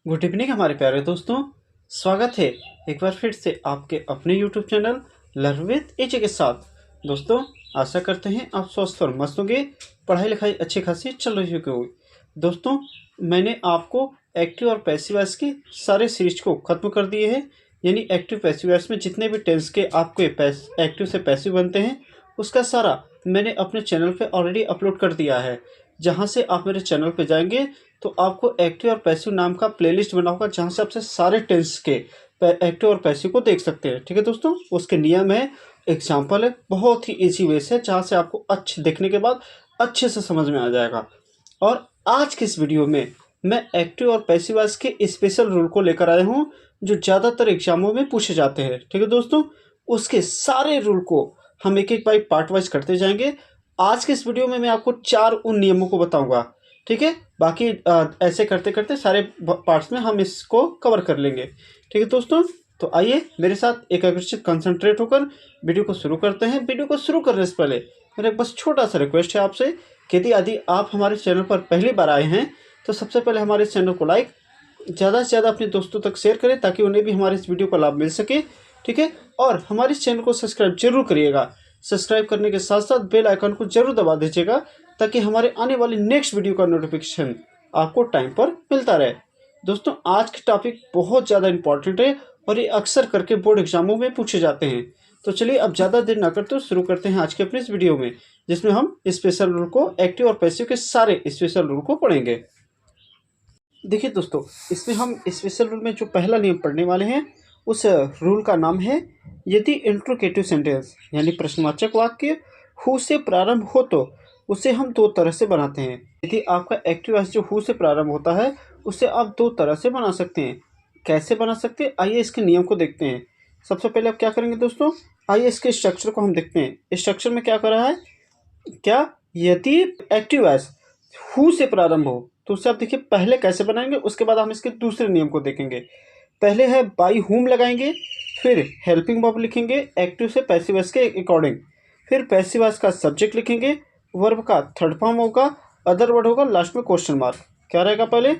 Good evening हमारे प्यारे दोस्तों। स्वागत है एक बार फिर से आपके अपने यूट्यूब चैनल लर्न विद एजे के साथ। दोस्तों, आशा करते हैं आप स्वस्थ और मस्त होंगे, पढ़ाई लिखाई अच्छी खासी चल रही होगी। दोस्तों, मैंने आपको एक्टिव और पैसिव वॉइस के सारे सीरीज को ख़त्म कर दिए हैं। यानी एक्टिव पैसिव वॉइस में जितने भी टेंस के आपके एक्टिव से पैसिव बनते हैं उसका सारा मैंने अपने चैनल पे ऑलरेडी अपलोड कर दिया है। जहाँ से आप मेरे चैनल पे जाएंगे तो आपको एक्टिव और पैसिव नाम का प्लेलिस्ट बना होगा, जहाँ से आपसे सारे टेंस के एक्टिव और पैसिव को देख सकते हैं। ठीक है दोस्तों, उसके नियम है, एग्जाम्पल है, बहुत ही इजी वे से, जहाँ से आपको अच्छे देखने के बाद अच्छे से समझ में आ जाएगा। और आज के इस वीडियो में मैं एक्टिव और पैसिव वॉइस के स्पेशल रूल को लेकर आया हूँ, जो ज़्यादातर एग्जामों में पूछे जाते हैं। ठीक है दोस्तों, उसके सारे रूल को हम एक एक बाई पार्ट वाइज करते जाएंगे। आज के इस वीडियो में मैं आपको 4 उन नियमों को बताऊंगा। ठीक है, बाकी ऐसे करते करते सारे पार्ट्स में हम इसको कवर कर लेंगे। ठीक है दोस्तों, तो आइए मेरे साथ एकाग्रचित कंसंट्रेट होकर वीडियो को शुरू करते हैं। वीडियो को शुरू करने से पहले मेरा एक बस छोटा सा रिक्वेस्ट है आपसे कि यदि आप हमारे चैनल पर पहली बार आए हैं तो सबसे पहले हमारे चैनल को लाइक, ज़्यादा से ज़्यादा अपने दोस्तों तक शेयर करें ताकि उन्हें भी हमारे इस वीडियो का लाभ मिल सके। ठीक है, और हमारे इस चैनल को सब्सक्राइब जरूर करिएगा। सब्सक्राइब करने के साथ साथ बेल आइकन को जरूर दबा दीजिएगा ताकि हमारे आने वाली नेक्स्ट वीडियो का नोटिफिकेशन आपको टाइम पर मिलता रहे। दोस्तों, आज के टॉपिक बहुत ज़्यादा इंपॉर्टेंट है और ये अक्सर करके बोर्ड एग्जामों में पूछे जाते हैं। तो चलिए अब ज़्यादा देर ना करते शुरू करते हैं आज के अपने इस वीडियो में, जिसमें हम स्पेशल रूल को, एक्टिव और पैसिव के सारे स्पेशल रूल को पढ़ेंगे। देखिए दोस्तों, इसमें हम स्पेशल रूल में जो पहला नियम पढ़ने वाले हैं उस रूल का नाम है, यदि इंट्रोगेटिव सेंटेंस यानी प्रश्नवाचक वाक्य हु से प्रारंभ हो तो उसे हम दो तरह से बनाते हैं। यदि आपका एक्टिव वॉइस जो हु से प्रारंभ होता है उसे आप दो तरह से बना सकते हैं। कैसे बना सकते हैं, आइए इसके नियम को देखते हैं। सबसे पहले आप क्या करेंगे दोस्तों, आइए इसके स्ट्रक्चर को हम देखते हैं। स्ट्रक्चर में क्या कर रहा है, क्या यदि एक्टिव वॉइस हु से प्रारंभ हो तो उससे आप देखिए पहले कैसे बनाएंगे, उसके बाद हम इसके दूसरे नियम को देखेंगे। पहले है बाई हुम लगाएंगे, फिर हेल्पिंग वर्ब लिखेंगे एक्टिव से पैसिव वॉइस के अकॉर्डिंग, फिर पैसिव वॉइस का सब्जेक्ट लिखेंगे, वर्ब का थर्ड फॉर्म होगा, अदर वर्ड होगा, लास्ट में क्वेश्चन मार्क। क्या रहेगा, पहले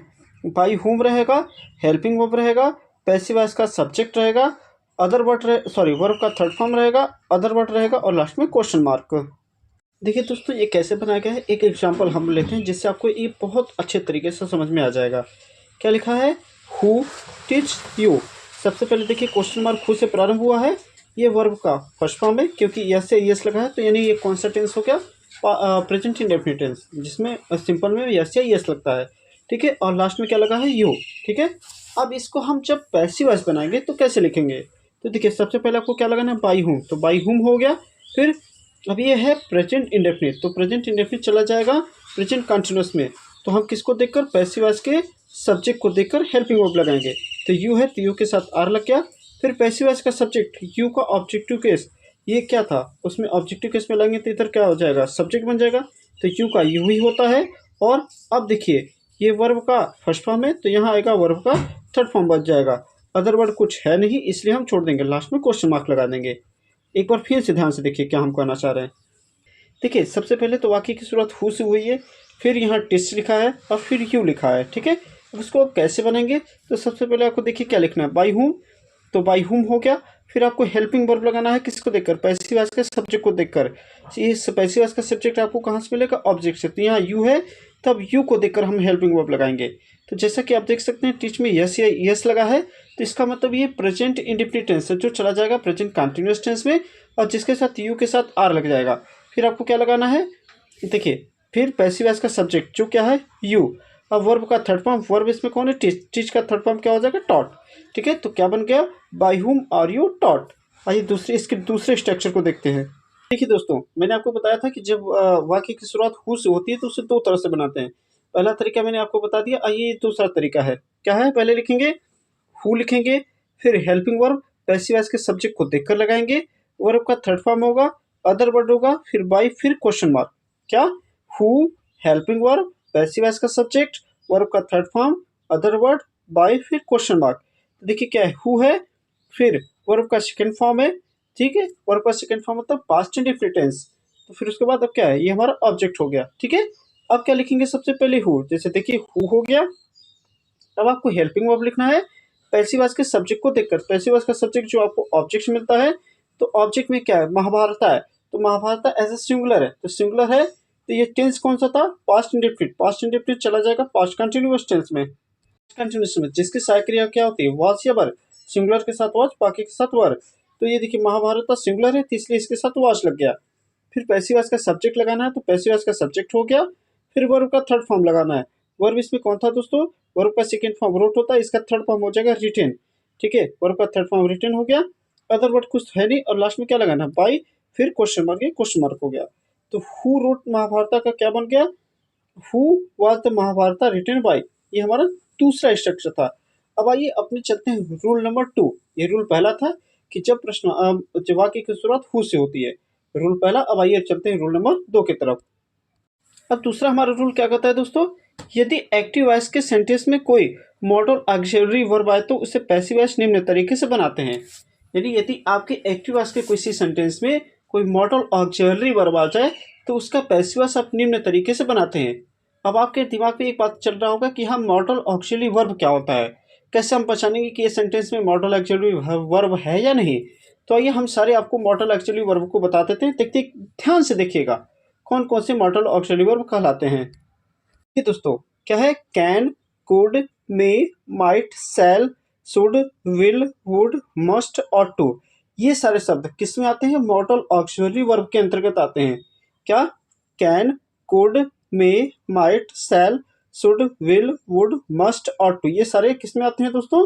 बाई हुम रहेगा, हेल्पिंग वर्ब रहेगा, पैसिव वॉइस का सब्जेक्ट रहेगा, अदर वर्ड वर्ब का थर्ड फॉर्म रहेगा, अदर वर्ड रहेगा और लास्ट में क्वेश्चन मार्क। देखिए दोस्तों, ये कैसे बनाया गया है, एक एग्जांपल हम लेते हैं जिससे आपको ये बहुत अच्छे तरीके से समझ में आ जाएगा। क्या लिखा है, हु टीच यू। सबसे पहले देखिए क्वेश्चन मार्क हु से प्रारंभ हुआ है, ये वर्ब का फर्स्ट फॉर्म है क्योंकि यस से यस लगा है, तो यानी ये कौन सा टेंस हो गया, प्रेजेंट इंडेफिनिट टेंस, जिसमें सिंपल में यस या यस लगता है। ठीक है, और लास्ट में क्या लगा है, यू। ठीक है, अब इसको हम जब पैसिव वॉइस बनाएंगे तो कैसे लिखेंगे, तो देखिए सबसे पहले आपको क्या लगाना है, बाई हुम, तो बाई हुम हो गया। फिर अब ये है प्रेजेंट इंडेफिनिट, तो प्रेजेंट इंडेफिनिट चला जाएगा प्रेजेंट कंटिन्यूअस में, तो हम किसको देखकर, पैसिव वॉइस के सब्जेक्ट को देखकर हेल्पिंग वर्ब लगाएंगे। तो यू है तो यू के साथ आर लग गया। फिर पैसिव वॉइस का सब्जेक्ट यू का ऑब्जेक्टिव केस, ये क्या था, उसमें ऑब्जेक्टिव केस में लगेंगे तो इधर क्या हो जाएगा, सब्जेक्ट बन जाएगा, तो यू का यू ही होता है। और अब देखिए ये वर्ब का फर्स्ट फॉर्म है तो यहाँ आएगा वर्ब का थर्ड फॉर्म बच जाएगा। अदर वर्ड कुछ है नहीं इसलिए हम छोड़ देंगे, लास्ट में क्वेश्चन मार्क लगा देंगे। एक बार फिर से ध्यान से देखिए क्या हम कहना चाह रहे हैं। देखिए सबसे पहले तो वाक्य की शुरुआत हु से हुई है, फिर यहाँ टेस्ट लिखा है और फिर यू लिखा है। ठीक है, उसको आप कैसे बनाएंगे, तो सबसे पहले आपको देखिए क्या लिखना है, बाई हुम, तो बाई हुम हो गया। फिर आपको हेल्पिंग वर्ब लगाना है, किसको देखकर, पैसिव वॉइस के सब्जेक्ट को देखकर। इस पैसिव वॉइस का सब्जेक्ट आपको कहाँ से मिलेगा, ऑब्जेक्ट से, तो यहाँ यू है तब यू को देखकर हम हेल्पिंग वर्ब लगाएंगे। तो जैसा कि आप देख सकते हैं टीच में यस या यस लगा है, तो इसका मतलब ये प्रेजेंट इंडेफिनिट टेंस है जो चला जाएगा प्रेजेंट कंटिन्यूअस टेंस में, और जिसके साथ यू के साथ आर लग जाएगा। फिर आपको क्या लगाना है, देखिए फिर पैसिव वॉइस का सब्जेक्ट जो क्या है, यू। अब वर्ब का थर्ड फॉर्म, वर्ब इसमें कौन है, टीच, टीच का थर्ड फॉर्म क्या हो जाएगा, टॉट। ठीक है, तो क्या बन गया, बाई हुम आर यू टॉट। आइए इसके दूसरे स्ट्रक्चर को देखते हैं। देखिए दोस्तों, मैंने आपको बताया था कि जब वाक्य की शुरुआत हु से होती है तो उसे दो तरह से बनाते हैं। पहला तरीका मैंने आपको बता दिया, आइए दूसरा तरीका है, क्या है, पहले लिखेंगे हु लिखेंगे, फिर हेल्पिंग वर्ब पैसिव वॉइस के सब्जेक्ट को देखकर लगाएंगे, वर्ब का थर्ड फॉर्म होगा, अदर वर्ड होगा, फिर बाई, फिर क्वेश्चन मार्क। क्या, who, helping verb, passive voice का सब्जेक्ट, वर्ब का third form, other word, by, फिर क्वेश्चन मार्क। देखिए क्या है, हु है, फिर वर्ब का सेकंड फॉर्म है। ठीक है, वर्ब का सेकंड फॉर्म मतलब पास्ट इंडेफिनिट टेंस, तो फिर उसके बाद अब क्या है, ये हमारा ऑब्जेक्ट हो गया। ठीक है, अब क्या लिखेंगे, सबसे पहले हु, जैसे देखिए हु हो गया, अब आपको हेल्पिंग वर्ब लिखना है पैसिव वॉइस के सब्जेक्ट को देखकर। पैसिव वॉइस का सब्जेक्ट जो आपको ऑब्जेक्ट मिलता है, तो ऑब्जेक्ट में क्या है, महाभारत है, तो महाभारत एज ए सिंगुलर है, तो सिंगुलर है, तो ये टेंस कौन सा था, पास्ट इंडेफिनिट। पास्ट इंडेफिनिट चला जाएगा पास्ट कंटिन्यूअस टेंस में, कंटिन्यूस में, जिसकी सहायक क्रिया क्या होती है, वॉज या वर। सिंगुलर के साथ वॉज, बाकी के साथ वर। तो ये देखिए महाभारत का सिंगुलर है, तो इसलिए इसके साथ वॉज लग गया। फिर पैसिव वॉइस का सब्जेक्ट लगाना है, तो पैसिव वॉइस का सब्जेक्ट हो गया। फिर वर्ब का थर्ड फॉर्म लगाना है। वर्ब इसमें कौन था दोस्तों, वर्ब का सेकंड फॉर्म रोट होता है, इसका थर्ड फॉर्म हो जाएगा रिटेन। ठीक है, वर्ब का थर्ड फॉर्म रिटेन हो गया, अदर वर्ड कुछ है नहीं, और लास्ट में क्या लगाना है, बाई, फिर क्वेश्चन मार्क, क्वेश्चन मार्क हो गया। तो हु रोट महाभारत का क्या बन गया, who was the Mahabharata written by, ये हमारा दूसरा स्ट्रक्चर था। अब आइए अपने चलते हैं रूल नंबर 2। ये रूल पहला था कि जब प्रश्न जब वाक्य की शुरुआत हु से होती है, रूल पहला। अब आइए चलते हैं रूल नंबर 2 की तरफ। अब दूसरा हमारा रूल क्या कहता है दोस्तों, यदि एक्टिव वॉइस के सेंटेंस में कोई मॉडल ऑक्सिलरी वर्ब आए तो उसे पैसिव वॉइस निम्न तरीके से बनाते हैं। यानी यदि आपके एक्टिव वॉइस के किसी सेंटेंस में कोई मॉडल ऑक्सिलरी वर्ब आ जाए तो उसका पैसिव वॉइस आप निम्न तरीके से बनाते हैं। अब आपके दिमाग में एक बात चल रहा होगा कि हम मॉडल ऑक्सिलरी वर्ब क्या होता है, कैसे हम पहचानेंगे कि ये सेंटेंस में मॉडल ऑक्सिलरी वर्ब है या नहीं। तो आइए हम सारे आपको मॉडल ऑक्सिलरी वर्ब को बता देते हैं। देखते ध्यान से देखिएगा कौन कौन से मॉडल ऑक्सिलरी वर्ब कहलाते हैं। ये दोस्तों क्या है, can, could, may, might, shall, should, will, would, must और टू, ये सारे शब्द किस में आते हैं, मॉडल ऑक्सिलरी वर्ब के अंतर्गत आते हैं। क्या, can, could, may, might, shall, should, will, would, must और टू, ये सारे किस में आते हैं दोस्तों,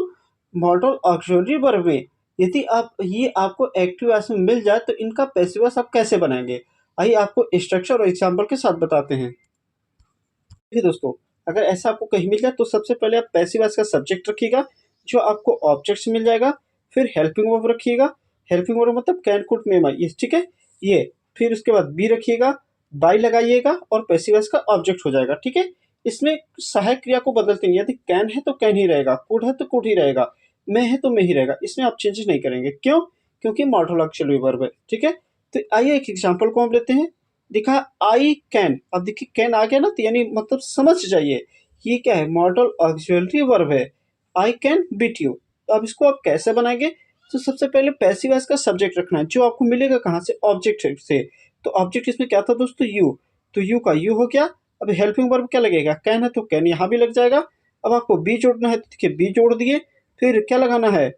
मॉडल ऑक्सिलरी वर्ब में। यदि आप ये आपको एक्टिव वॉइस में मिल जाए तो इनका पैसिव वॉइस आप कैसे बनाएंगे, आइए आपको स्ट्रक्चर और एग्जाम्पल के साथ बताते हैं। देखिए दोस्तों, अगर ऐसा आपको कहीं मिल जाए तो सबसे पहले आप पैसिव वॉइस का सब्जेक्ट रखिएगा जो आपको ऑब्जेक्ट से मिल जाएगा। फिर हेल्पिंग वर्ब रखिएगा, हेल्पिंग वर्ब मतलब कैन, कुड, मे, माई, ये ठीक है ये। फिर उसके बाद बी रखिएगा, बाई लगाइएगा और पैसिव वॉइस का ऑब्जेक्ट हो जाएगा। ठीक है, इसमें सहायक क्रिया को बदलते हैं, यदि कैन है तो कैन ही रहेगा, कुड है तो कुड ही रहेगा, मे है तो मे ही रहेगा, इसमें आप चेंजेस नहीं करेंगे। क्यों, क्योंकि मॉडल ऑक्सिलरी वर्ब है। ठीक है, तो आइए एक एग्जाम्पल को हम लेते हैं। दिखा आई कैन, अब देखिए कैन आ गया ना, तो यानी मतलब समझ जाइए ये क्या है, मॉडल ऑक्सिलरी वर्ब है, आई कैन बीट यू। तो अब इसको आप कैसे बनाएंगे, तो सबसे पहले पैसिव वॉइस का सब्जेक्ट रखना है जो आपको मिलेगा कहाँ से, ऑब्जेक्ट से। तो ऑब्जेक्ट इसमें क्या था दोस्तों, यू, तो यू का यू हो गया। अब हेल्पिंग वर्ब क्या लगेगा, कैन है तो कैन यहाँ भी लग जाएगा। अब आपको बी जोड़ना है तो देखिए बी जोड़ दिए, फिर क्या लगाना है,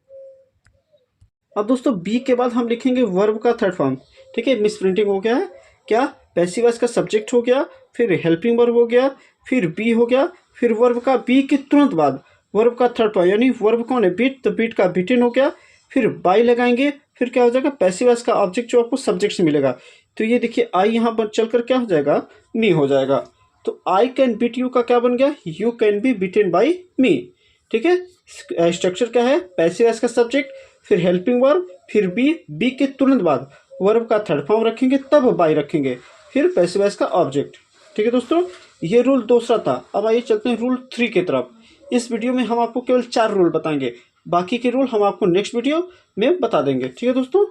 अब दोस्तों बी के बाद हम लिखेंगे वर्ब का थर्ड फॉर्म। ठीक है, मिस प्रिंटिंग हो गया है, क्या, पैसिव वॉइस का सब्जेक्ट हो गया, फिर हेल्पिंग वर्ब हो गया, फिर बी हो गया, फिर वर्ब का बी के तुरंत बाद वर्ब का थर्ड फॉर्म, यानी वर्ब कौन है, बीट, तो बीट का बीटिन हो गया। फिर बाई लगाएंगे, फिर क्या हो जाएगा, पैसिव वॉइस का ऑब्जेक्ट जो आपको सब्जेक्ट से मिलेगा। तो ये देखिए आई यहाँ पर चलकर क्या हो जाएगा, मी हो जाएगा। तो आई कैन बीट यू का क्या बन गया, you can be beaten by me. ठीक है, स्ट्रक्चर क्या है, पैसिव वॉइस का सब्जेक्ट, फिर हेल्पिंग वर्ब, फिर बी, बी के तुरंत बाद वर्ब का थर्ड फॉर्म रखेंगे, तब बाई रखेंगे, फिर पैसिव वॉइस का ऑब्जेक्ट। ठीक है दोस्तों, ये रूल दूसरा था। अब आइए चलते हैं रूल 3 की तरफ। इस वीडियो में हम आपको केवल 4 रूल बताएंगे, बाकी के रूल हम आपको नेक्स्ट वीडियो में बता देंगे। ठीक है दोस्तों,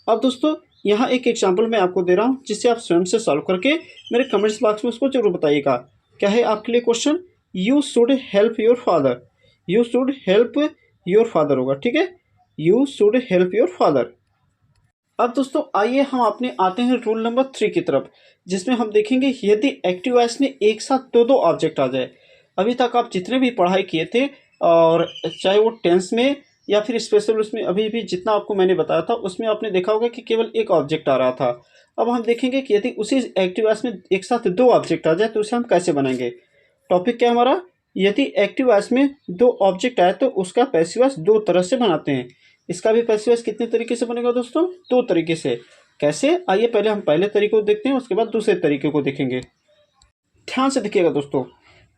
अब दोस्तों यहाँ एक एग्जाम्पल मैं आपको दे रहा हूँ जिससे आप स्वयं से सॉल्व करके मेरे कमेंट्स बॉक्स में उसको जरूर बताइएगा। क्या है आपके लिए question, you should help your father, you should help your father होगा। ठीक है, you should help your father. अब दोस्तों आइए हम अपने आते हैं रूल नंबर 3 की तरफ, जिसमें हम देखेंगे यदि एक्टिव वॉइस में एक साथ दो ऑब्जेक्ट आ जाए। अभी तक आप जितने भी पढ़ाई किए थे, और चाहे वो टेंस में या फिर स्पेशल उसमें, अभी भी जितना आपको मैंने बताया था उसमें आपने देखा होगा कि केवल एक ऑब्जेक्ट आ रहा था। अब हम देखेंगे कि यदि उसी एक्टिव वॉइस में एक साथ 2 ऑब्जेक्ट आ जाए तो उसे हम कैसे बनाएंगे। टॉपिक क्या हमारा, यदि एक्टिव वॉइस में 2 ऑब्जेक्ट आए तो उसका पैसिव वॉइस 2 तरह से बनाते हैं। इसका भी पैसिव वॉइस कितने तरीके से बनेगा दोस्तों, 2 तरीके से। कैसे, आइए पहले हम पहले तरीके को देखते हैं, उसके बाद दूसरे तरीके को देखेंगे। ध्यान से देखिएगा दोस्तों,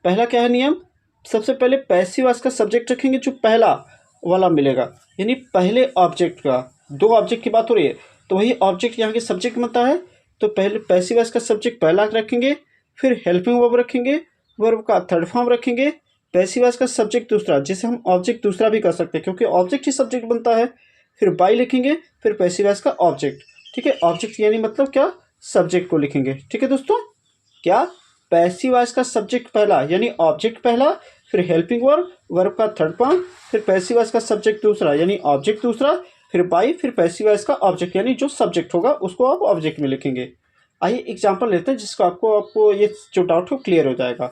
पहला क्या है नियम, सबसे पहले पैसिव वॉइस का सब्जेक्ट रखेंगे जो पहला वाला मिलेगा, यानी पहले ऑब्जेक्ट का, 2 ऑब्जेक्ट की बात हो रही है तो वही ऑब्जेक्ट यहाँ के सब्जेक्ट बनता है। तो पहले पैसिव वॉइस का सब्जेक्ट पहला रखेंगे, फिर हेल्पिंग वर्ब रखेंगे, वर्ब का थर्ड फॉर्म रखेंगे, पैसिव वॉइस का सब्जेक्ट दूसरा, जिसे हम ऑब्जेक्ट दूसरा भी कर सकते हैं क्योंकि ऑब्जेक्ट ही सब्जेक्ट बनता है। फिर बाई लिखेंगे, फिर पैसिव वॉइस का ऑब्जेक्ट। ठीक है, ऑब्जेक्ट यानी मतलब क्या, सब्जेक्ट को लिखेंगे। ठीक है दोस्तों, क्या, पैसिव वॉइस का सब्जेक्ट पहला यानी ऑब्जेक्ट पहला, फिर हेल्पिंग वर्ब, वर्ब का थर्ड फॉर्म, फिर पैसिव वॉइस का सब्जेक्ट दूसरा यानी ऑब्जेक्ट दूसरा, फिर बाई, फिर पैसिव वॉइस का ऑब्जेक्ट यानी जो सब्जेक्ट होगा उसको आप ऑब्जेक्ट में लिखेंगे। आइए एग्जाम्पल लेते हैं जिसको आपको ये जो डाउट हो क्लियर हो जाएगा।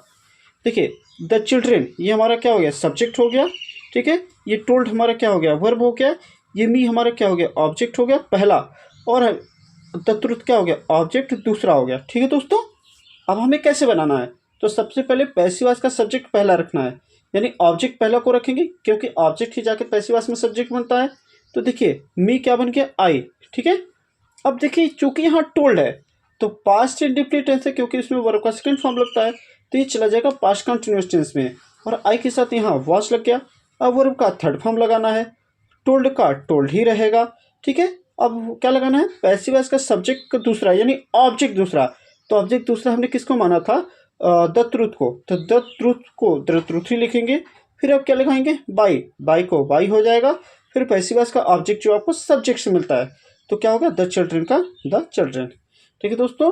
देखिए, द चिल्ड्रेन ये हमारा क्या हो गया, सब्जेक्ट हो गया, ठीक है। ये टोल्ड हमारा क्या हो गया, वर्ब हो गया। ये मी हमारा क्या हो गया, ऑब्जेक्ट हो गया पहला, और द ट्रुथ क्या हो गया, ऑब्जेक्ट दूसरा हो गया, ठीक है दोस्तों। अब हमें कैसे बनाना है, तो सबसे पहले पैसिव वॉइस का सब्जेक्ट पहला रखना है, यानी ऑब्जेक्ट पहला को रखेंगे क्योंकि ऑब्जेक्ट ही जाके पैसिव वॉइस में सब्जेक्ट बनता है। तो देखिए, मी क्या बन गया, आई, ठीक है। अब देखिए, चूंकि यहाँ टोल्ड है तो पास्ट इंडेफिनिट टेंस है क्योंकि इसमें वर्ब का सेकंड फॉर्म लगता है, तो ये चला जाएगा पास्ट कंटिन्यूअस टेंस में, और आई के साथ यहाँ वॉच लग गया। अब वर्ब का थर्ड फॉर्म लगाना है, टोल्ड का टोल्ड ही रहेगा, ठीक है। अब क्या लगाना है, पैसिव वॉइस का सब्जेक्ट का दूसरा यानी ऑब्जेक्ट दूसरा। तो ऑब्जेक्ट दूसरा हमने किसको माना था, द ट्रुथ को, तो द ट्रुथ ही लिखेंगे। फिर अब क्या लगाएंगे, बाई, बाई को बाई हो जाएगा। फिर पैसिव वॉइस का ऑब्जेक्ट जो आपको सब्जेक्ट से मिलता है, तो क्या होगा, द चिल्ड्रन का द चिल्ड्रन, ठीक है दोस्तों।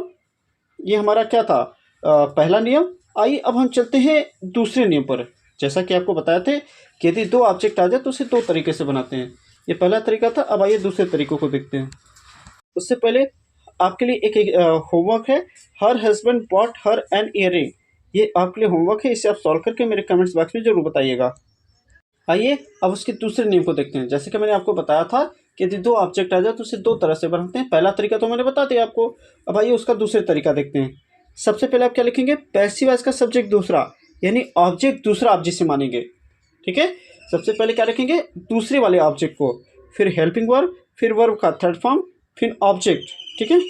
ये हमारा क्या था, पहला नियम। आइए अब हम चलते हैं दूसरे नियम पर। जैसा कि आपको बताया थे कि यदि दो ऑब्जेक्ट आ जाए तो उसे दो तरीके से बनाते हैं, ये पहला तरीका था। अब आइए दूसरे तरीकों को देखते हैं। उससे पहले आपके लिए एक होमवर्क है, हर हस्बैंड बॉट हर एन ईयरिंग। ये आपके लिए होमवर्क है, इसे आप सॉल्व करके मेरे कमेंट्स बॉक्स में जरूर बताइएगा। आइए अब उसके दूसरे नियम को देखते हैं। जैसे कि मैंने आपको बताया था कि यदि दो ऑब्जेक्ट आ जाए तो उसे दो तरह से बनाते हैं। पहला तरीका तो मैंने बता दिया आपको। अब आइए उसका दूसरे तरीका देखते हैं। सबसे पहले आप क्या लिखेंगे, पैसिव वॉइस का सब्जेक्ट दूसरा यानी ऑब्जेक्ट दूसरा आप जिसे मानेंगे, ठीक है। सबसे पहले क्या लिखेंगे, दूसरे वाले ऑब्जेक्ट को, फिर हेल्पिंग वर्ब, फिर वर्ब का थर्ड फॉर्म, फिर ऑब्जेक्ट, ठीक है।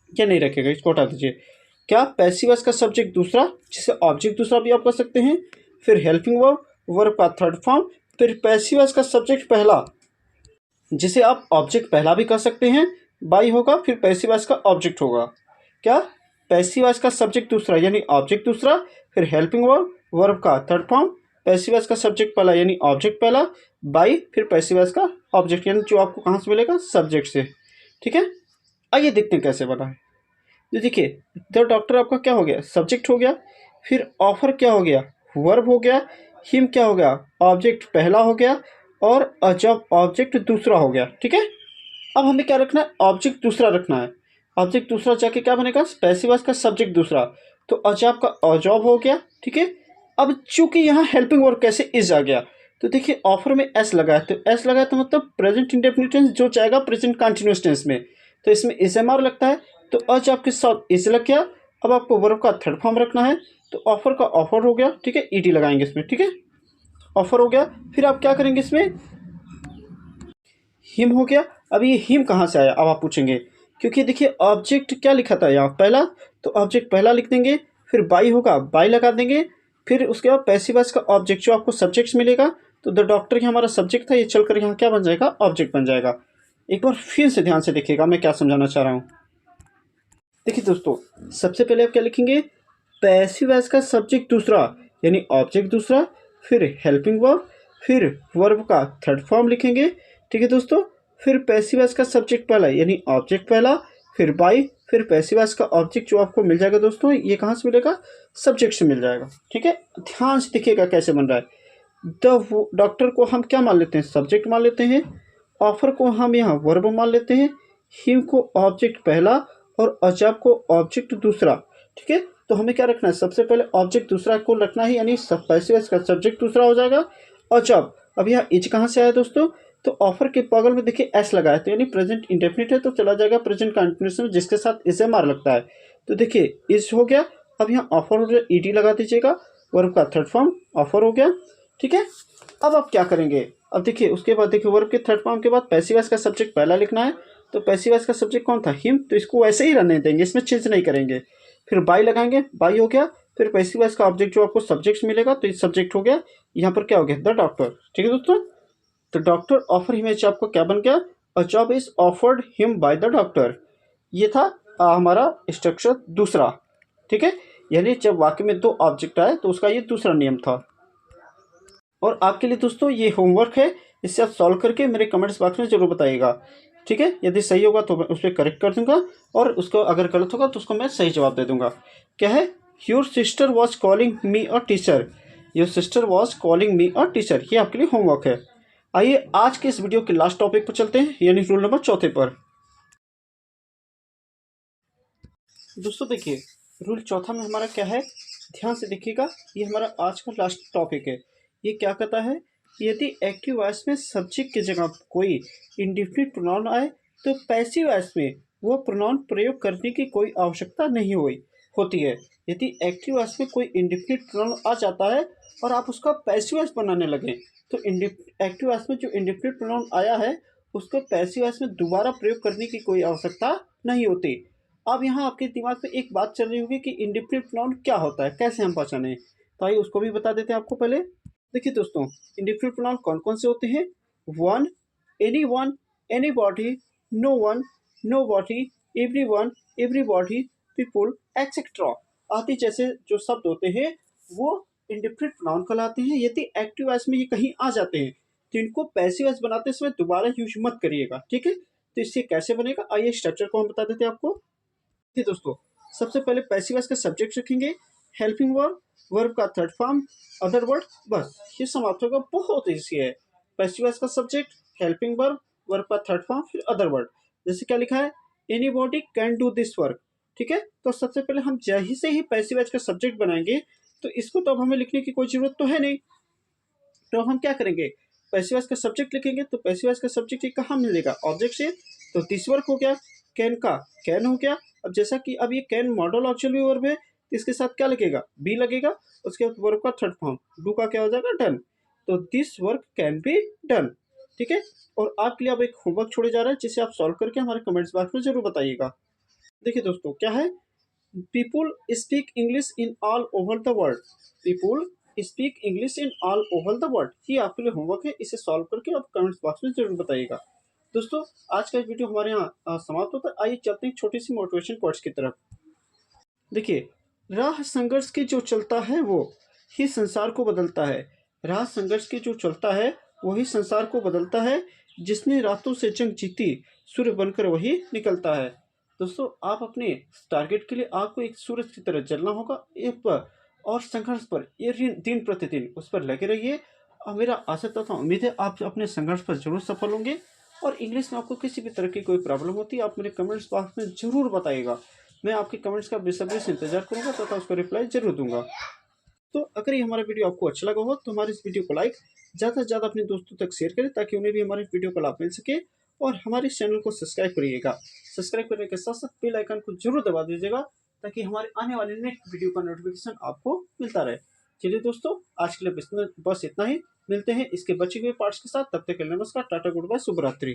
क्या नहीं रखेगा, इसको हटा दीजिए। क्या, पैसिव वॉइस का सब्जेक्ट दूसरा जिसे ऑब्जेक्ट दूसरा भी आप कर सकते हैं, फिर हेल्पिंग वर्ब, वर्ब का थर्ड फॉर्म, फिर पैसिव वॉइस का सब्जेक्ट पहला जिसे आप ऑब्जेक्ट पहला भी कर सकते हैं, बाई होगा, फिर पैसिव वॉइस का ऑब्जेक्ट होगा। क्या, पैसिव वॉइस का सब्जेक्ट दूसरा यानी ऑब्जेक्ट दूसरा, फिर हेल्पिंग वर्ब, वर्ब का थर्ड फॉर्म, पैसिव वॉइस का सब्जेक्ट पहला यानी ऑब्जेक्ट पहला, बाई, फिर पैसिव वॉइस का ऑब्जेक्ट यानी जो आपको कहाँ से मिलेगा, सब्जेक्ट से, ठीक है। आइए देखते हैं कैसे बना है। तो देखिए, द डॉक्टर आपका क्या हो गया, सब्जेक्ट हो गया, फिर ऑफर क्या हो गया, वर्ब हो गया, हिम क्या हो गया, ऑब्जेक्ट पहला हो गया, और जब ऑब्जेक्ट दूसरा हो गया, ठीक है। अब हमें क्या रखना है, ऑब्जेक्ट दूसरा रखना है। ऑब्जेक्ट दूसरा जाके क्या बनेगा, पैसिव वॉइस का सब्जेक्ट दूसरा, तो अजॉब का अजॉब हो गया, ठीक है। अब चूंकि यहाँ हेल्पिंग वर्ब कैसे इज आ गया, तो देखिए ऑफर में एस लगा है, तो एस लगा है तो मतलब प्रेजेंट इंडेफिनिट टेंस जो जाएगा प्रेजेंट कंटिन्यूअस टेंस में, तो इसमें इज एम आर लगता है, तो अज आपके साथ इज लग गया। अब आपको वर्ब का थर्ड फॉर्म रखना है, तो ऑफर का ऑफर हो गया, ठीक है, ईडी लगाएंगे इसमें, ठीक है, ऑफर हो गया। फिर आप क्या करेंगे, इसमें हिम हो गया। अब ये हिम कहाँ से आया, अब आप पूछेंगे, क्योंकि देखिए ऑब्जेक्ट क्या लिखा था यहाँ पहला, तो ऑब्जेक्ट पहला लिख देंगे, फिर बाई होगा, बाई लगा देंगे, फिर उसके बाद पैसिव वॉइस का ऑब्जेक्ट जो आपको सब्जेक्ट मिलेगा, तो द डॉक्टर ही हमारा सब्जेक्ट था, ये चलकर यहाँ क्या बन जाएगा, ऑब्जेक्ट बन जाएगा। एक बार फिर से ध्यान से देखिएगा मैं क्या समझाना चाह रहा हूँ। देखिए दोस्तों, सबसे पहले आप क्या लिखेंगे, पैसिव वॉइस का सब्जेक्ट दूसरा यानी ऑब्जेक्ट दूसरा, फिर हेल्पिंग वर्ब, फिर वर्ब का थर्ड फॉर्म लिखेंगे, ठीक है दोस्तों। फिर पैसिव वॉइस का सब्जेक्ट पहला यानी ऑब्जेक्ट पहला, फिर बाई, फिर पैसिव वॉइस का ऑब्जेक्ट जो आपको मिल जाएगा दोस्तों, ये कहाँ से मिलेगा, सब्जेक्ट से मिल जाएगा, ठीक है। ध्यान से देखिएगा कैसे बन रहा है। द डॉक्टर को हम क्या मान लेते हैं, सब्जेक्ट मान लेते हैं, ऑफर को हम यहाँ वर्ब मान लेते हैं, हिम को ऑब्जेक्ट पहला और अजाब को ऑब्जेक्ट दूसरा, ठीक है। तो हमें क्या रखना है, सबसे पहले ऑब्जेक्ट दूसरा को रखना है, यानी पैसिव वॉइस का सब्जेक्ट दूसरा हो जाएगा। अजाब, अब यहाँ इज कहाँ से आया दोस्तों, तो ऑफर के बगल में देखिए एस लगा है, तो यानी प्रेजेंट इंडेफिनिट है, तो चला जाएगा प्रेजेंट कंटिन्यूअस में जिसके साथ इज एम आर लगता है, तो देखिए इज हो गया। अब यहाँ ऑफर हो गया, ईडी लगा दीजिएगा, वर्ब का थर्ड फॉर्म ऑफर हो गया, ठीक है। अब आप क्या करेंगे, अब देखिए उसके बाद देखिए वर्ब के थर्ड फॉर्म के बाद पैसिव वॉइस का सब्जेक्ट पहला लिखना है, तो पैसिव वॉइस का सब्जेक्ट कौन था, हिम, तो इसको वैसे ही रहने देंगे, इसमें चेंज नहीं करेंगे। फिर बाई लगाएंगे, बाई हो गया, फिर पैसिव वॉइस का ऑब्जेक्ट जो आपको सब्जेक्ट मिलेगा, तो इस सब्जेक्ट हो गया, यहाँ पर क्या हो गया, द डॉक्टर, ठीक है दोस्तों। तो डॉक्टर ऑफर हिम एज आपको क्या बन गया, a job is offered him by the doctor. ये था हमारा स्ट्रक्चर दूसरा, ठीक है। यानी जब वाक्य में दो ऑब्जेक्ट आए तो उसका ये दूसरा नियम था। और आपके लिए दोस्तों ये होमवर्क है, इससे आप सॉल्व करके मेरे कमेंट्स बॉक्स में जरूर बताइएगा, ठीक है। यदि सही होगा तो मैं उस पर करेक्ट कर दूंगा, और उसको अगर गलत होगा तो उसको मैं सही जवाब दे दूंगा। क्या है, your sister was calling me a teacher. Your sister was calling me a teacher. ये आपके लिए होमवर्क है। आइए आज के इस वीडियो के लास्ट टॉपिक पर चलते हैं, यानी रूल नंबर 4 पर। दोस्तों देखिए, रूल 4 में हमारा क्या है, ध्यान से देखिएगा। ये हमारा आज का लास्ट टॉपिक है। ये क्या कहता है, यदि एक्टिव वॉइस में सब्जेक्ट की जगह कोई इंडेफिनिट प्रोनाउन आए तो पैसिव वॉइस में वो प्रोनाउन प्रयोग करने की कोई आवश्यकता नहीं होती है। यदि एक्टिव वॉइस में कोई इंडेफिनिट प्रोनाउन आ जाता है और आप उसका पैसिव वॉइस बनाने लगे तो एक्टिव वॉइस में जो इंडेफिनिट प्रोनाउन आया है उसको पैसिव वॉइस में दोबारा प्रयोग करने की कोई आवश्यकता नहीं होती। अब यहाँ आपके दिमाग में एक बात चल रही होगी कि इंडेफिनिट प्रोनाउन क्या होता है, कैसे हम पहचाने। तो आइए उसको भी बता देते हैं आपको। पहले देखिए दोस्तों, इंडेफिनिट प्रोनाउन कौन कौन से होते हैं। One, anybody, no one, nobody, everyone, everybody, people, etcetera आदि जैसे जो शब्द होते हैं वो इंडेफिनिट प्रोनाउन कहलाते हैं। यदि एक्टिव वॉइस में ये कहीं आ जाते हैं तो इनको पैसिव वॉइस बनाते समय दोबारा यूज मत करिएगा, ठीक है। तो इससे कैसे बनेगा, आइए स्ट्रक्चर को हम बता देते हैं आपको। ठीक है दोस्तों, सबसे पहले पैसिव वॉइस का सब्जेक्ट रखेंगे, हेल्पिंग वर्ब, वर्ब का थर्ड फॉर्म, अदर वर्ड, बस ये समाप्त होगा। बहुत ईजी है। पैसिव वॉइस का सब्जेक्ट, हेल्पिंग वर्ब, वर्ब का थर्ड फॉर्म, फिर अदर वर्ड। जैसे क्या लिखा है, anybody can do this work, ठीक है। तो सबसे पहले हम जैसे ही पैसिव वॉइस का सब्जेक्ट बनाएंगे तो इसको तो अब हमें लिखने की कोई जरूरत तो है नहीं। तो हम क्या करेंगे, पैसिव वॉइस का सब्जेक्ट लिखेंगे तो पैसिव वॉइस का सब्जेक्ट ये कहाँ मिलेगा, ऑब्जेक्ट से। तो दिस वर्क हो गया, कैन का कैन हो गया। अब जैसा कि अब ये कैन मॉडल ऑक्सिलरी वर्ब है तो इसके साथ क्या लगेगा, बी लगेगा। उसके बाद वर्ब का थर्ड फॉर्म, डू का क्या हो जाएगा, डन। तो this work can be done, ठीक है। और आपके लिए अब एक होमवर्क छोड़े जा रहा है जिसे आप सॉल्व करके हमारे कमेंट्स बॉक्स में जरूर बताइएगा। देखिए दोस्तों क्या है, people speak English in all over the world. People speak English in all over the world, ये आपके लिए होमवर्क है। इसे सॉल्व करके आप कमेंट्स बॉक्स में जरूर बताइएगा। दोस्तों आज का वीडियो हमारे यहाँ समाप्त होता है। आइए चलते हैं छोटी सी मोटिवेशन कोट्स की तरफ। देखिए, राह संघर्ष के जो चलता है वो ही संसार को बदलता है। राह संघर्ष के जो चलता है वही संसार को बदलता है। जिसने रातों से जंग जीती सूर्य बनकर वही निकलता है। दोस्तों आप अपने टारगेट के लिए आपको एक सूरज की तरह जलना होगा, एक पर और संघर्ष पर ये दिन प्रतिदिन उस पर लगे रहिए। और मेरा आशा तथा उम्मीद है आप अपने संघर्ष पर जरूर सफल होंगे। और इंग्लिश में आपको किसी भी तरह की कोई प्रॉब्लम होती है आप मेरे कमेंट्स बॉक्स में जरूर बताइएगा। मैं आपके कमेंट्स का बेसब्री से इंतजार करूंगा तथा उसका रिप्लाई जरूर दूंगा। तो अगर ये हमारा वीडियो आपको अच्छा लगा हो तो हमारे इस वीडियो को लाइक ज़्यादा से ज़्यादा अपने दोस्तों तक शेयर करें ताकि उन्हें भी हमारे वीडियो का लाभ मिल सके। और हमारे इस चैनल को सब्सक्राइब करिएगा। सब्सक्राइब करने के साथ साथ बेल आइकन को जरूर दबा दीजिएगा ताकि हमारे आने वाले नेक्स्ट वीडियो का नोटिफिकेशन आपको मिलता रहे। चलिए दोस्तों, आज के लिए बस इतना ही। मिलते हैं इसके बचे हुए पार्ट्स के साथ, तब तक के लिए नमस्कार, टाटा, गुड बाय, शुभ रात्रि।